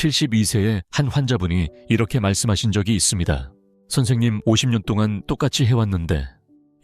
72세의 한 환자분이 이렇게 말씀하신 적이 있습니다. 선생님, 50년 동안 똑같이 해왔는데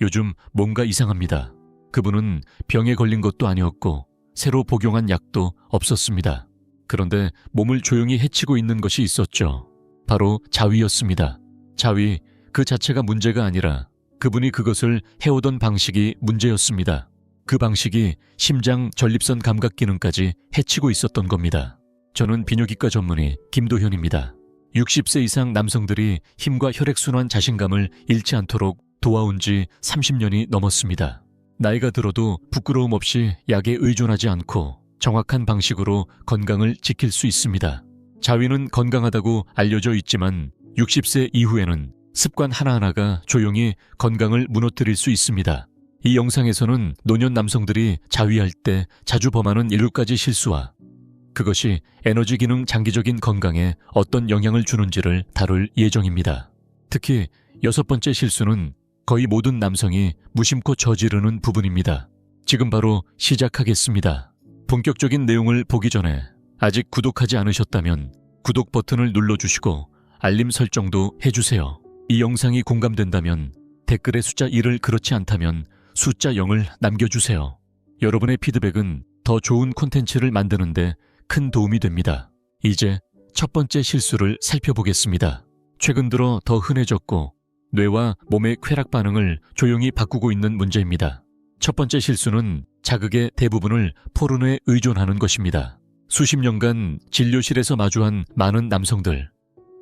요즘 뭔가 이상합니다. 그분은 병에 걸린 것도 아니었고 새로 복용한 약도 없었습니다. 그런데 몸을 조용히 해치고 있는 것이 있었죠. 바로 자위였습니다. 자위 그 자체가 문제가 아니라 그분이 그것을 해오던 방식이 문제였습니다. 그 방식이 심장 전립선 감각 기능까지 해치고 있었던 겁니다. 저는 비뇨기과 전문의 김도현입니다. 60세 이상 남성들이 힘과 혈액순환 자신감을 잃지 않도록 도와온 지 30년이 넘었습니다. 나이가 들어도 부끄러움 없이 약에 의존하지 않고 정확한 방식으로 건강을 지킬 수 있습니다. 자위는 건강하다고 알려져 있지만 60세 이후에는 습관 하나하나가 조용히 건강을 무너뜨릴 수 있습니다. 이 영상에서는 노년 남성들이 자위할 때 자주 범하는 7가지 실수와 그것이 에너지 기능 장기적인 건강에 어떤 영향을 주는지를 다룰 예정입니다. 특히 6번째 실수는 거의 모든 남성이 무심코 저지르는 부분입니다. 지금 바로 시작하겠습니다. 본격적인 내용을 보기 전에 아직 구독하지 않으셨다면 구독 버튼을 눌러주시고 알림 설정도 해주세요. 이 영상이 공감된다면 댓글에 숫자 1을 그렇지 않다면 숫자 0을 남겨주세요. 여러분의 피드백은 더 좋은 콘텐츠를 만드는데 큰 도움이 됩니다. 이제 첫 번째 실수를 살펴보겠습니다. 최근 들어 더 흔해졌고 뇌와 몸의 쾌락 반응을 조용히 바꾸고 있는 문제입니다. 첫 번째 실수는 자극의 대부분을 포르노에 의존하는 것입니다. 수십 년간 진료실에서 마주한 많은 남성들,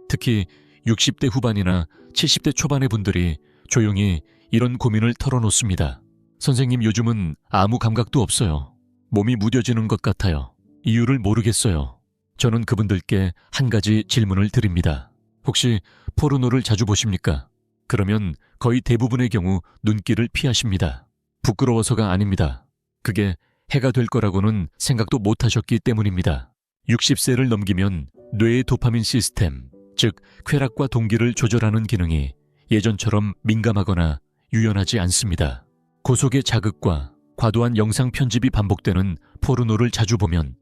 특히 60대 후반이나 70대 초반의 분들이 조용히 이런 고민을 털어놓습니다. 선생님, 요즘은 아무 감각도 없어요. 몸이 무뎌지는 것 같아요. 이유를 모르겠어요. 저는 그분들께 한 가지 질문을 드립니다. 혹시 포르노를 자주 보십니까? 그러면 거의 대부분의 경우 눈길을 피하십니다. 부끄러워서가 아닙니다. 그게 해가 될 거라고는 생각도 못 하셨기 때문입니다. 60세를 넘기면 뇌의 도파민 시스템, 즉 쾌락과 동기를 조절하는 기능이 예전처럼 민감하거나 유연하지 않습니다. 고속의 자극과 과도한 영상 편집이 반복되는 포르노를 자주 보면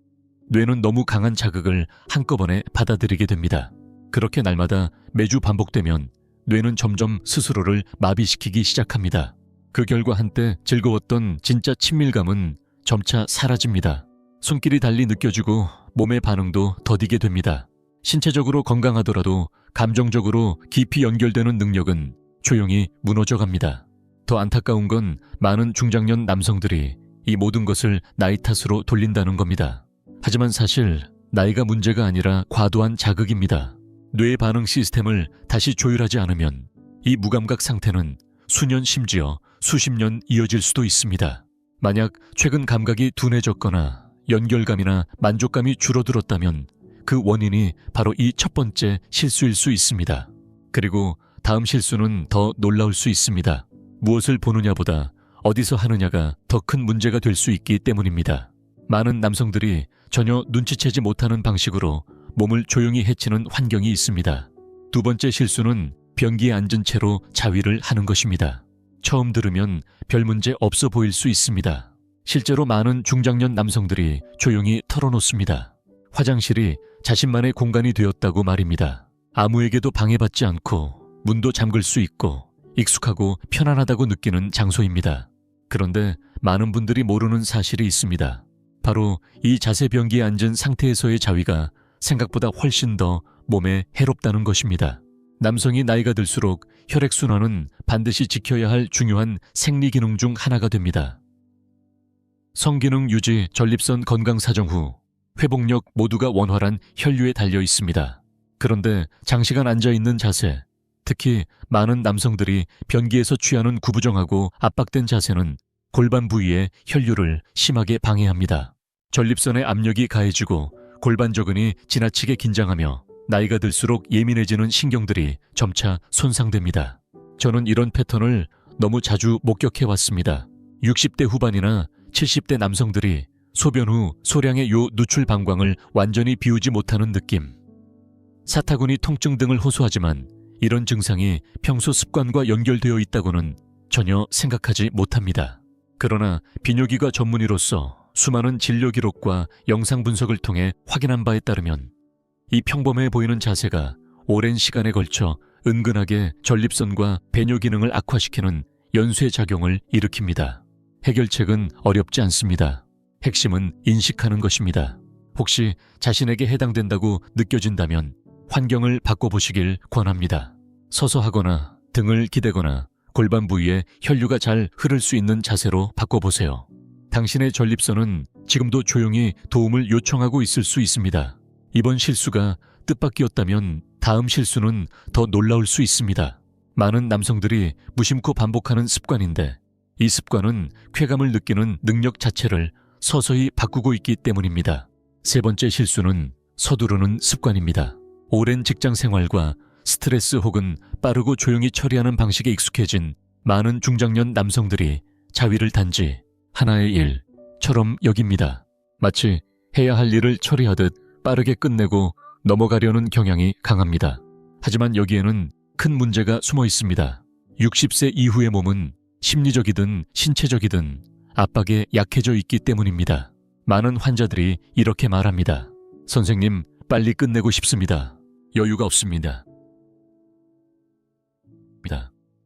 뇌는 너무 강한 자극을 한꺼번에 받아들이게 됩니다. 그렇게 날마다 매주 반복되면 뇌는 점점 스스로를 마비시키기 시작합니다. 그 결과 한때 즐거웠던 진짜 친밀감은 점차 사라집니다. 손길이 달리 느껴지고 몸의 반응도 더디게 됩니다. 신체적으로 건강하더라도 감정적으로 깊이 연결되는 능력은 조용히 무너져갑니다. 더 안타까운 건 많은 중장년 남성들이 이 모든 것을 나이 탓으로 돌린다는 겁니다. 하지만 사실 나이가 문제가 아니라 과도한 자극입니다. 뇌의 반응 시스템을 다시 조율하지 않으면 이 무감각 상태는 수년 심지어 수십 년 이어질 수도 있습니다. 만약 최근 감각이 둔해졌거나 연결감이나 만족감이 줄어들었다면 그 원인이 바로 이 첫 번째 실수일 수 있습니다. 그리고 다음 실수는 더 놀라울 수 있습니다. 무엇을 보느냐보다 어디서 하느냐가 더 큰 문제가 될 수 있기 때문입니다. 많은 남성들이 전혀 눈치채지 못하는 방식으로 몸을 조용히 해치는 환경이 있습니다. 두 번째 실수는 변기에 앉은 채로 자위를 하는 것입니다. 처음 들으면 별 문제 없어 보일 수 있습니다. 실제로 많은 중장년 남성들이 조용히 털어놓습니다. 화장실이 자신만의 공간이 되었다고 말입니다. 아무에게도 방해받지 않고 문도 잠글 수 있고 익숙하고 편안하다고 느끼는 장소입니다. 그런데 많은 분들이 모르는 사실이 있습니다. 바로 이 자세 변기에 앉은 상태에서의 자위가 생각보다 훨씬 더 몸에 해롭다는 것입니다. 남성이 나이가 들수록 혈액순환은 반드시 지켜야 할 중요한 생리기능 중 하나가 됩니다. 성기능 유지, 전립선 건강 사정 후 회복력 모두가 원활한 혈류에 달려 있습니다. 그런데 장시간 앉아있는 자세, 특히 많은 남성들이 변기에서 취하는 구부정하고 압박된 자세는 골반 부위의 혈류를 심하게 방해합니다. 전립선의 압력이 가해지고 골반 저근이 지나치게 긴장하며 나이가 들수록 예민해지는 신경들이 점차 손상됩니다. 저는 이런 패턴을 너무 자주 목격해왔습니다. 60대 후반이나 70대 남성들이 소변 후 소량의 요 누출 방광을 완전히 비우지 못하는 느낌. 사타구니 통증 등을 호소하지만 이런 증상이 평소 습관과 연결되어 있다고는 전혀 생각하지 못합니다. 그러나 비뇨기과 전문의로서 수많은 진료 기록과 영상 분석을 통해 확인한 바에 따르면 이 평범해 보이는 자세가 오랜 시간에 걸쳐 은근하게 전립선과 배뇨 기능을 악화시키는 연쇄 작용을 일으킵니다. 해결책은 어렵지 않습니다. 핵심은 인식하는 것입니다. 혹시 자신에게 해당된다고 느껴진다면 환경을 바꿔보시길 권합니다. 서서 하거나 등을 기대거나 골반 부위에 혈류가 잘 흐를 수 있는 자세로 바꿔보세요. 당신의 전립선은 지금도 조용히 도움을 요청하고 있을 수 있습니다. 이번 실수가 뜻밖이었다면 다음 실수는 더 놀라울 수 있습니다. 많은 남성들이 무심코 반복하는 습관인데 이 습관은 쾌감을 느끼는 능력 자체를 서서히 바꾸고 있기 때문입니다. 세 번째 실수는 서두르는 습관입니다. 오랜 직장 생활과 스트레스 혹은 빠르고 조용히 처리하는 방식에 익숙해진 많은 중장년 남성들이 자위를 단지 하나의 일처럼 여깁니다. 마치 해야 할 일을 처리하듯 빠르게 끝내고 넘어가려는 경향이 강합니다. 하지만 여기에는 큰 문제가 숨어 있습니다. 60세 이후의 몸은 심리적이든 신체적이든 압박에 약해져 있기 때문입니다. 많은 환자들이 이렇게 말합니다. 선생님, 빨리 끝내고 싶습니다. 여유가 없습니다.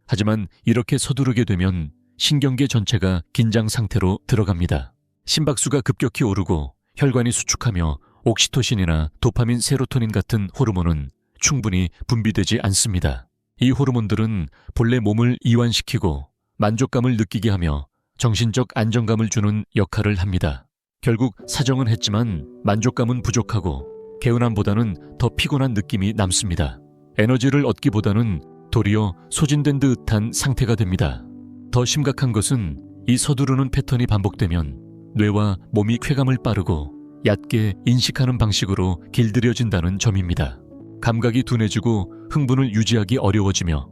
하지만 이렇게 서두르게 되면 신경계 전체가 긴장 상태로 들어갑니다. 심박수가 급격히 오르고 혈관이 수축하며 옥시토신이나 도파민, 세로토닌 같은 호르몬은 충분히 분비되지 않습니다. 이 호르몬들은 본래 몸을 이완시키고 만족감을 느끼게 하며 정신적 안정감을 주는 역할을 합니다. 결국 사정은 했지만 만족감은 부족하고 개운함보다는 더 피곤한 느낌이 남습니다. 에너지를 얻기보다는 도리어 소진된 듯한 상태가 됩니다. 더 심각한 것은 이 서두르는 패턴이 반복되면 뇌와 몸이 쾌감을 빠르고 얕게 인식하는 방식으로 길들여진다는 점입니다. 감각이 둔해지고 흥분을 유지하기 어려워지며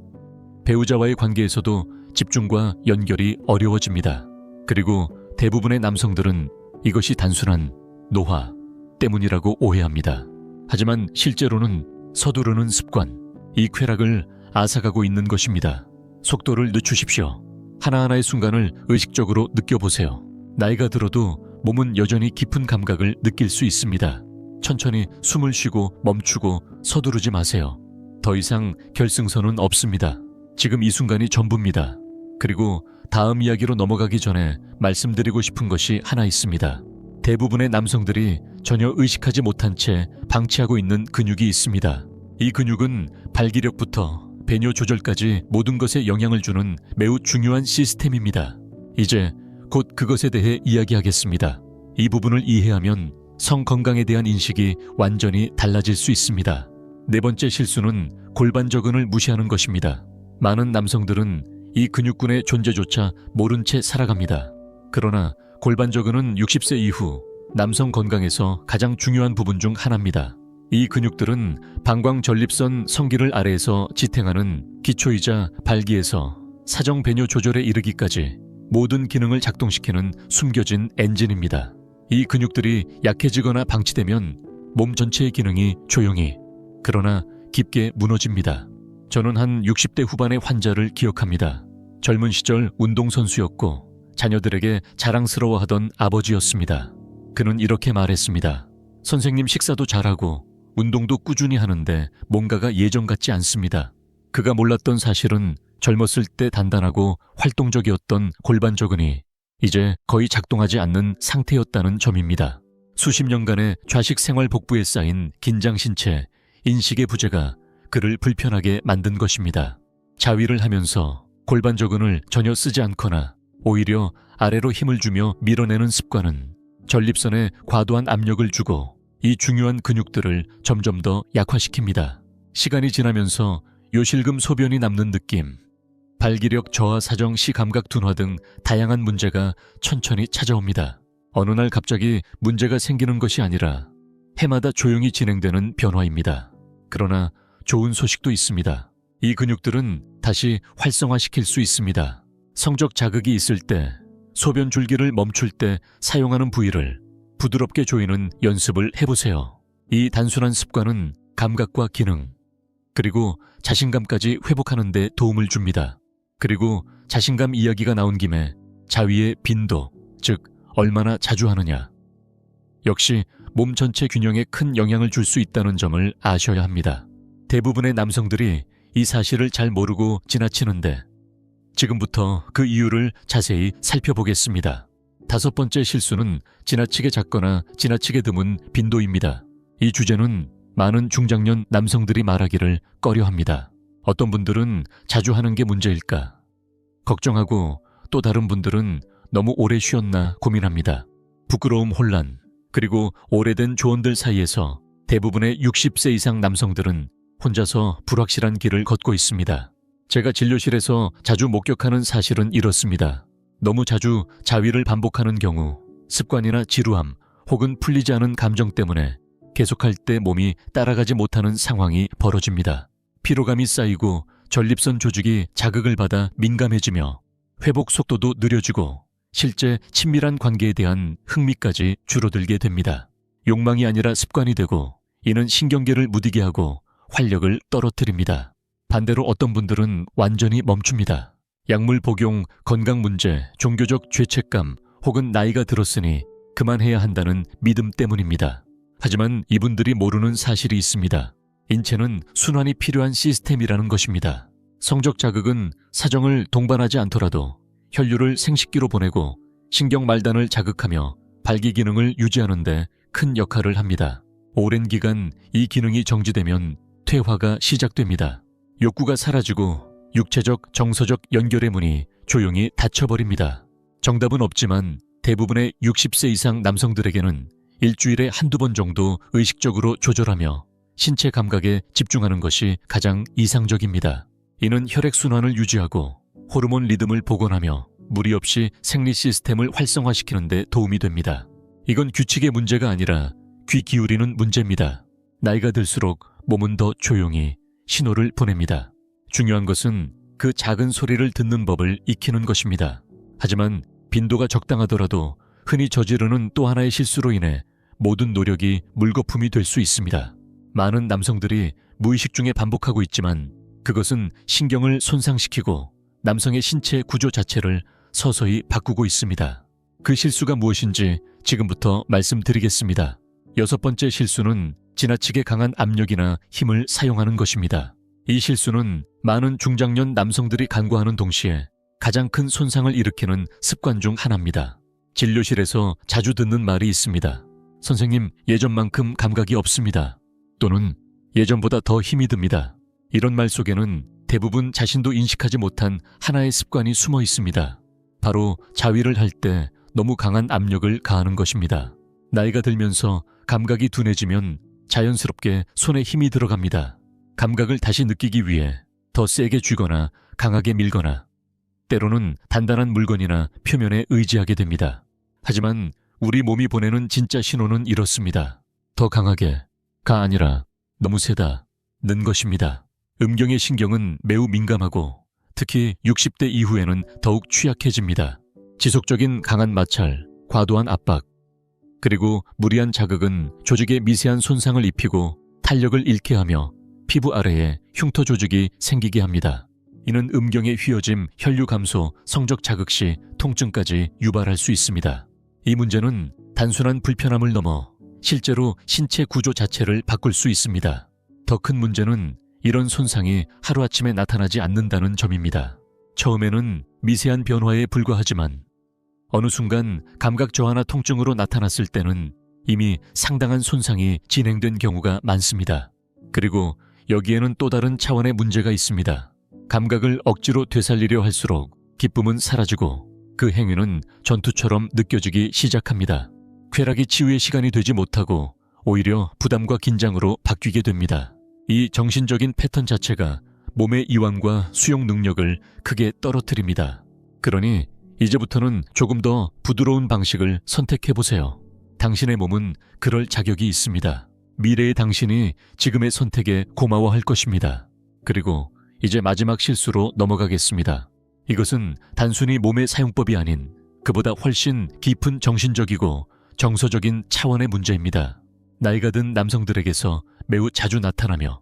배우자와의 관계에서도 집중과 연결이 어려워집니다. 그리고 대부분의 남성들은 이것이 단순한 노화 때문이라고 오해합니다. 하지만 실제로는 서두르는 습관, 이 쾌락을 앗아가고 있는 것입니다. 속도를 늦추십시오. 하나하나의 순간을 의식적으로 느껴보세요. 나이가 들어도 몸은 여전히 깊은 감각을 느낄 수 있습니다. 천천히 숨을 쉬고 멈추고 서두르지 마세요. 더 이상 결승선은 없습니다. 지금 이 순간이 전부입니다. 그리고 다음 이야기로 넘어가기 전에 말씀드리고 싶은 것이 하나 있습니다. 대부분의 남성들이 전혀 의식하지 못한 채 방치하고 있는 근육이 있습니다. 이 근육은 발기력부터 배뇨 조절까지 모든 것에 영향을 주는 매우 중요한 시스템입니다. 이제 곧 그것에 대해 이야기하겠습니다. 이 부분을 이해하면 성 건강에 대한 인식이 완전히 달라질 수 있습니다. 네 번째 실수는 골반 저근을 무시하는 것입니다. 많은 남성들은 이 근육군의 존재조차 모른 채 살아갑니다. 그러나 골반 저근은 60세 이후 남성 건강에서 가장 중요한 부분 중 하나입니다. 이 근육들은 방광 전립선 성기를 아래에서 지탱하는 기초이자 발기에서 사정 배뇨 조절에 이르기까지 모든 기능을 작동시키는 숨겨진 엔진입니다. 이 근육들이 약해지거나 방치되면 몸 전체의 기능이 조용히 그러나 깊게 무너집니다. 저는 한 60대 후반의 환자를 기억합니다. 젊은 시절 운동선수였고 자녀들에게 자랑스러워하던 아버지였습니다. 그는 이렇게 말했습니다. 선생님, 식사도 잘하고 운동도 꾸준히 하는데 뭔가가 예전 같지 않습니다. 그가 몰랐던 사실은 젊었을 때 단단하고 활동적이었던 골반 저근이 이제 거의 작동하지 않는 상태였다는 점입니다. 수십 년간의 좌식 생활 복부에 쌓인 긴장 신체, 인식의 부재가 그를 불편하게 만든 것입니다. 자위를 하면서 골반 저근을 전혀 쓰지 않거나 오히려 아래로 힘을 주며 밀어내는 습관은 전립선에 과도한 압력을 주고 이 중요한 근육들을 점점 더 약화시킵니다. 시간이 지나면서 요실금 소변이 남는 느낌, 발기력 저하, 사정, 시감각 둔화 등 다양한 문제가 천천히 찾아옵니다. 어느 날 갑자기 문제가 생기는 것이 아니라 해마다 조용히 진행되는 변화입니다. 그러나 좋은 소식도 있습니다. 이 근육들은 다시 활성화시킬 수 있습니다. 성적 자극이 있을 때, 소변 줄기를 멈출 때 사용하는 부위를 부드럽게 조이는 연습을 해보세요. 이 단순한 습관은 감각과 기능, 그리고 자신감까지 회복하는 데 도움을 줍니다. 그리고 자신감 이야기가 나온 김에 자위의 빈도, 즉 얼마나 자주 하느냐. 역시 몸 전체 균형에 큰 영향을 줄 수 있다는 점을 아셔야 합니다. 대부분의 남성들이 이 사실을 잘 모르고 지나치는데 지금부터 그 이유를 자세히 살펴보겠습니다. 5번째 실수는 지나치게 작거나 지나치게 드문 빈도입니다. 이 주제는 많은 중장년 남성들이 말하기를 꺼려합니다. 어떤 분들은 자주 하는 게 문제일까 걱정하고 또 다른 분들은 너무 오래 쉬었나 고민합니다. 부끄러움 혼란 그리고 오래된 조언들 사이에서 대부분의 60세 이상 남성들은 혼자서 불확실한 길을 걷고 있습니다. 제가 진료실에서 자주 목격하는 사실은 이렇습니다. 너무 자주 자위를 반복하는 경우 습관이나 지루함 혹은 풀리지 않은 감정 때문에 계속할 때 몸이 따라가지 못하는 상황이 벌어집니다. 피로감이 쌓이고 전립선 조직이 자극을 받아 민감해지며 회복 속도도 느려지고 실제 친밀한 관계에 대한 흥미까지 줄어들게 됩니다. 욕망이 아니라 습관이 되고 이는 신경계를 무디게 하고 활력을 떨어뜨립니다. 반대로 어떤 분들은 완전히 멈춥니다. 약물 복용, 건강 문제, 종교적 죄책감 혹은 나이가 들었으니 그만해야 한다는 믿음 때문입니다. 하지만 이분들이 모르는 사실이 있습니다. 인체는 순환이 필요한 시스템이라는 것입니다. 성적 자극은 사정을 동반하지 않더라도 혈류를 생식기로 보내고 신경 말단을 자극하며 발기 기능을 유지하는 데 큰 역할을 합니다. 오랜 기간 이 기능이 정지되면 퇴화가 시작됩니다. 욕구가 사라지고 육체적, 정서적 연결의 문이 조용히 닫혀버립니다. 정답은 없지만 대부분의 60세 이상 남성들에게는 일주일에 한두 번 정도 의식적으로 조절하며 신체 감각에 집중하는 것이 가장 이상적입니다. 이는 혈액순환을 유지하고 호르몬 리듬을 복원하며 무리 없이 생리 시스템을 활성화시키는 데 도움이 됩니다. 이건 규칙의 문제가 아니라 귀 기울이는 문제입니다. 나이가 들수록 몸은 더 조용히 신호를 보냅니다. 중요한 것은 그 작은 소리를 듣는 법을 익히는 것입니다. 하지만 빈도가 적당하더라도 흔히 저지르는 또 하나의 실수로 인해 모든 노력이 물거품이 될 수 있습니다. 많은 남성들이 무의식 중에 반복하고 있지만 그것은 신경을 손상시키고 남성의 신체 구조 자체를 서서히 바꾸고 있습니다. 그 실수가 무엇인지 지금부터 말씀드리겠습니다. 6번째 실수는 지나치게 강한 압력이나 힘을 사용하는 것입니다. 이 실수는 많은 중장년 남성들이 간과하는 동시에 가장 큰 손상을 일으키는 습관 중 하나입니다. 진료실에서 자주 듣는 말이 있습니다. 선생님, 예전만큼 감각이 없습니다. 또는 예전보다 더 힘이 듭니다. 이런 말 속에는 대부분 자신도 인식하지 못한 하나의 습관이 숨어 있습니다. 바로 자위를 할 때 너무 강한 압력을 가하는 것입니다. 나이가 들면서 감각이 둔해지면 자연스럽게 손에 힘이 들어갑니다. 감각을 다시 느끼기 위해 더 세게 쥐거나 강하게 밀거나 때로는 단단한 물건이나 표면에 의지하게 됩니다. 하지만 우리 몸이 보내는 진짜 신호는 이렇습니다. 더 강하게가 아니라 너무 세다, 는 것입니다. 음경의 신경은 매우 민감하고 특히 60대 이후에는 더욱 취약해집니다. 지속적인 강한 마찰, 과도한 압박, 그리고 무리한 자극은 조직에 미세한 손상을 입히고 탄력을 잃게 하며 피부 아래에 흉터 조직이 생기게 합니다. 이는 음경의 휘어짐, 혈류 감소, 성적 자극 시 통증까지 유발할 수 있습니다. 이 문제는 단순한 불편함을 넘어 실제로 신체 구조 자체를 바꿀 수 있습니다. 더 큰 문제는 이런 손상이 하루아침에 나타나지 않는다는 점입니다. 처음에는 미세한 변화에 불과하지만 어느 순간 감각 저하나 통증으로 나타났을 때는 이미 상당한 손상이 진행된 경우가 많습니다. 그리고 여기에는 또 다른 차원의 문제가 있습니다. 감각을 억지로 되살리려 할수록 기쁨은 사라지고 그 행위는 전투처럼 느껴지기 시작합니다. 쾌락이 치유의 시간이 되지 못하고 오히려 부담과 긴장으로 바뀌게 됩니다. 이 정신적인 패턴 자체가 몸의 이완과 수용 능력을 크게 떨어뜨립니다. 그러니 이제부터는 조금 더 부드러운 방식을 선택해보세요. 당신의 몸은 그럴 자격이 있습니다. 미래의 당신이 지금의 선택에 고마워할 것입니다. 그리고 이제 마지막 실수로 넘어가겠습니다. 이것은 단순히 몸의 사용법이 아닌 그보다 훨씬 깊은 정신적이고 정서적인 차원의 문제입니다. 나이가 든 남성들에게서 매우 자주 나타나며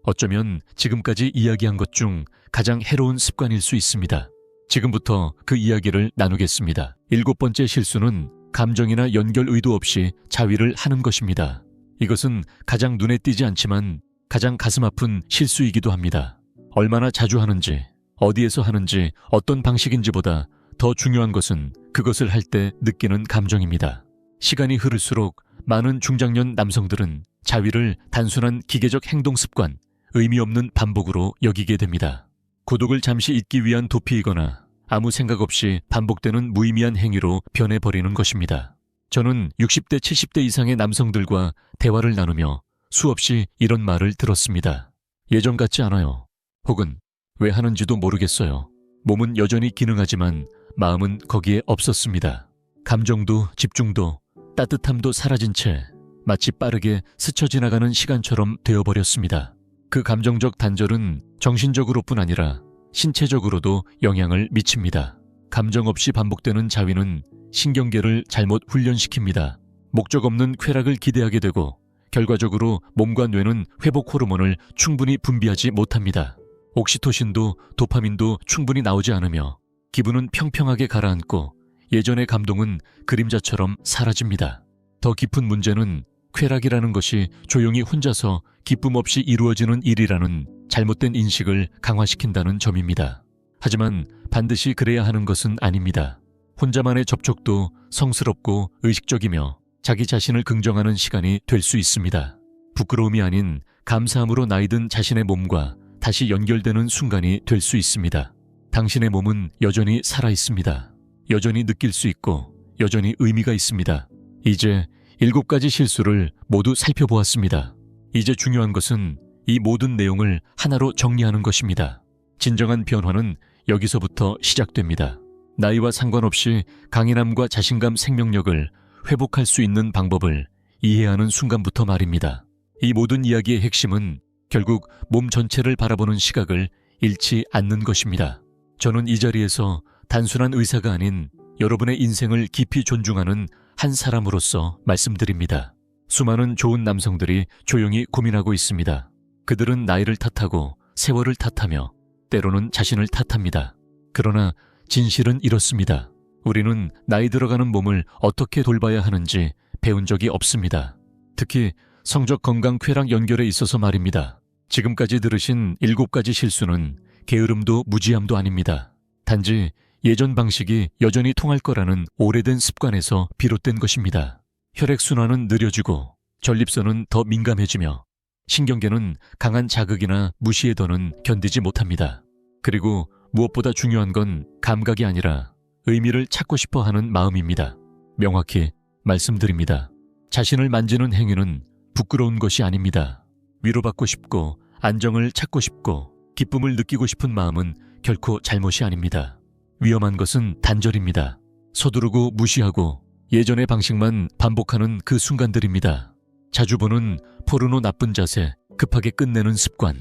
어쩌면 지금까지 이야기한 것 중 가장 해로운 습관일 수 있습니다. 지금부터 그 이야기를 나누겠습니다. 7번째 실수는 감정이나 연결 의도 없이 자위를 하는 것입니다. 이것은 가장 눈에 띄지 않지만 가장 가슴 아픈 실수이기도 합니다. 얼마나 자주 하는지, 어디에서 하는지, 어떤 방식인지보다 더 중요한 것은 그것을 할 때 느끼는 감정입니다. 시간이 흐를수록 많은 중장년 남성들은 자위를 단순한 기계적 행동 습관, 의미 없는 반복으로 여기게 됩니다. 고독을 잠시 잊기 위한 도피이거나 아무 생각 없이 반복되는 무의미한 행위로 변해버리는 것입니다. 저는 60대, 70대 이상의 남성들과 대화를 나누며 수없이 이런 말을 들었습니다. 예전 같지 않아요. 혹은 왜 하는지도 모르겠어요. 몸은 여전히 기능하지만 마음은 거기에 없었습니다. 감정도 집중도 따뜻함도 사라진 채 마치 빠르게 스쳐 지나가는 시간처럼 되어버렸습니다. 그 감정적 단절은 정신적으로뿐 아니라 신체적으로도 영향을 미칩니다. 감정 없이 반복되는 자위는 신경계를 잘못 훈련시킵니다. 목적 없는 쾌락을 기대하게 되고 결과적으로 몸과 뇌는 회복 호르몬을 충분히 분비하지 못합니다. 옥시토신도 도파민도 충분히 나오지 않으며 기분은 평평하게 가라앉고 예전의 감동은 그림자처럼 사라집니다. 더 깊은 문제는 쾌락이라는 것이 조용히 혼자서 기쁨 없이 이루어지는 일이라는 잘못된 인식을 강화시킨다는 점입니다. 하지만 반드시 그래야 하는 것은 아닙니다. 혼자만의 접촉도 성스럽고 의식적이며 자기 자신을 긍정하는 시간이 될 수 있습니다. 부끄러움이 아닌 감사함으로 나이든 자신의 몸과 다시 연결되는 순간이 될 수 있습니다. 당신의 몸은 여전히 살아있습니다. 여전히 느낄 수 있고 여전히 의미가 있습니다. 이제 7가지 실수를 모두 살펴보았습니다. 이제 중요한 것은 이 모든 내용을 하나로 정리하는 것입니다. 진정한 변화는 여기서부터 시작됩니다. 나이와 상관없이 강인함과 자신감, 생명력을 회복할 수 있는 방법을 이해하는 순간부터 말입니다. 이 모든 이야기의 핵심은 결국 몸 전체를 바라보는 시각을 잃지 않는 것입니다. 저는 이 자리에서 단순한 의사가 아닌 여러분의 인생을 깊이 존중하는 한 사람으로서 말씀드립니다. 수많은 좋은 남성들이 조용히 고민하고 있습니다. 그들은 나이를 탓하고 세월을 탓하며 때로는 자신을 탓합니다. 그러나 진실은 이렇습니다. 우리는 나이 들어가는 몸을 어떻게 돌봐야 하는지 배운 적이 없습니다. 특히 성적 건강 쾌락 연결에 있어서 말입니다. 지금까지 들으신 7가지 실수는 게으름도 무지함도 아닙니다. 단지 예전 방식이 여전히 통할 거라는 오래된 습관에서 비롯된 것입니다. 혈액순환은 느려지고 전립선은 더 민감해지며 신경계는 강한 자극이나 무시의 더는 견디지 못합니다. 그리고 무엇보다 중요한 건 감각이 아니라 의미를 찾고 싶어 하는 마음입니다. 명확히 말씀드립니다. 자신을 만지는 행위는 부끄러운 것이 아닙니다. 위로받고 싶고 안정을 찾고 싶고 기쁨을 느끼고 싶은 마음은 결코 잘못이 아닙니다. 위험한 것은 단절입니다. 서두르고 무시하고 예전의 방식만 반복하는 그 순간들입니다. 자주 보는 포르노 나쁜 자세, 급하게 끝내는 습관,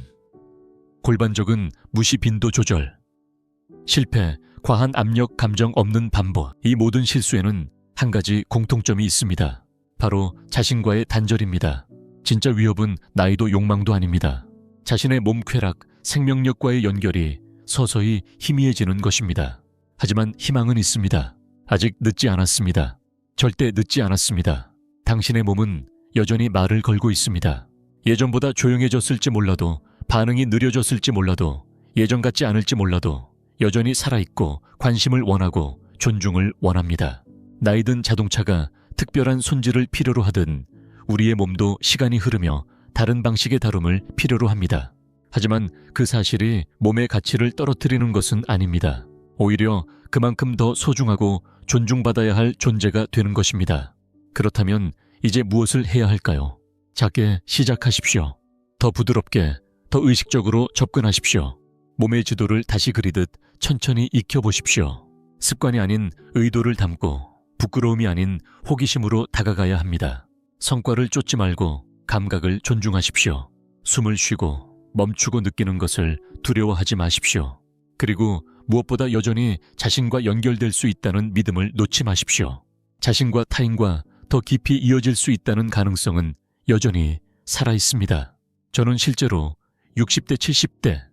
골반적인 무시 빈도 조절, 실패, 과한 압력, 감정 없는 반복. 이 모든 실수에는 한 가지 공통점이 있습니다. 바로 자신과의 단절입니다. 진짜 위협은 나이도 욕망도 아닙니다. 자신의 몸 쾌락, 생명력과의 연결이 서서히 희미해지는 것입니다. 하지만 희망은 있습니다. 아직 늦지 않았습니다. 절대 늦지 않았습니다. 당신의 몸은 여전히 말을 걸고 있습니다. 예전보다 조용해졌을지 몰라도, 반응이 느려졌을지 몰라도, 예전 같지 않을지 몰라도 여전히 살아있고 관심을 원하고 존중을 원합니다. 나이든 자동차가 특별한 손질을 필요로 하든 우리의 몸도 시간이 흐르며 다른 방식의 다룸을 필요로 합니다. 하지만 그 사실이 몸의 가치를 떨어뜨리는 것은 아닙니다. 오히려 그만큼 더 소중하고 존중받아야 할 존재가 되는 것입니다. 그렇다면 이제 무엇을 해야 할까요? 작게 시작하십시오. 더 부드럽게, 더 의식적으로 접근하십시오. 몸의 지도를 다시 그리듯 천천히 익혀보십시오. 습관이 아닌 의도를 담고 부끄러움이 아닌 호기심으로 다가가야 합니다. 성과를 쫓지 말고 감각을 존중하십시오. 숨을 쉬고 멈추고 느끼는 것을 두려워하지 마십시오. 그리고 무엇보다 여전히 자신과 연결될 수 있다는 믿음을 놓지 마십시오. 자신과 타인과 더 깊이 이어질 수 있다는 가능성은 여전히 살아있습니다. 저는 실제로 60대, 70대,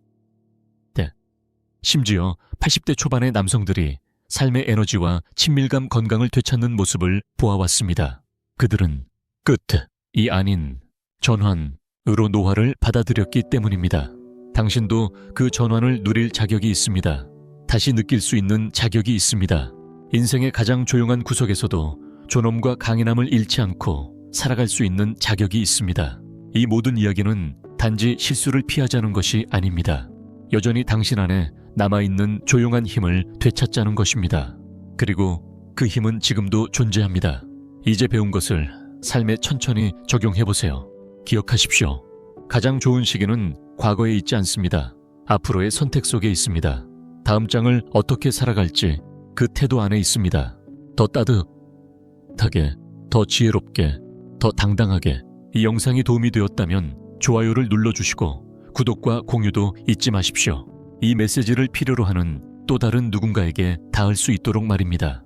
심지어 80대 초반의 남성들이 삶의 에너지와 친밀감 건강을 되찾는 모습을 보아왔습니다. 그들은 끝이 아닌 전환으로 노화를 받아들였기 때문입니다. 당신도 그 전환을 누릴 자격이 있습니다. 다시 느낄 수 있는 자격이 있습니다. 인생의 가장 조용한 구석에서도 존엄과 강인함을 잃지 않고 살아갈 수 있는 자격이 있습니다. 이 모든 이야기는 단지 실수를 피하자는 것이 아닙니다. 여전히 당신 안에 남아있는 조용한 힘을 되찾자는 것입니다. 그리고 그 힘은 지금도 존재합니다. 이제 배운 것을 삶에 천천히 적용해보세요. 기억하십시오. 가장 좋은 시기는 과거에 있지 않습니다. 앞으로의 선택 속에 있습니다. 다음 장을 어떻게 살아갈지 그 태도 안에 있습니다. 더 따뜻하게, 더 지혜롭게, 더 당당하게. 이 영상이 도움이 되었다면 좋아요를 눌러주시고 구독과 공유도 잊지 마십시오. 이 메시지를 필요로 하는 또 다른 누군가에게 닿을 수 있도록 말입니다.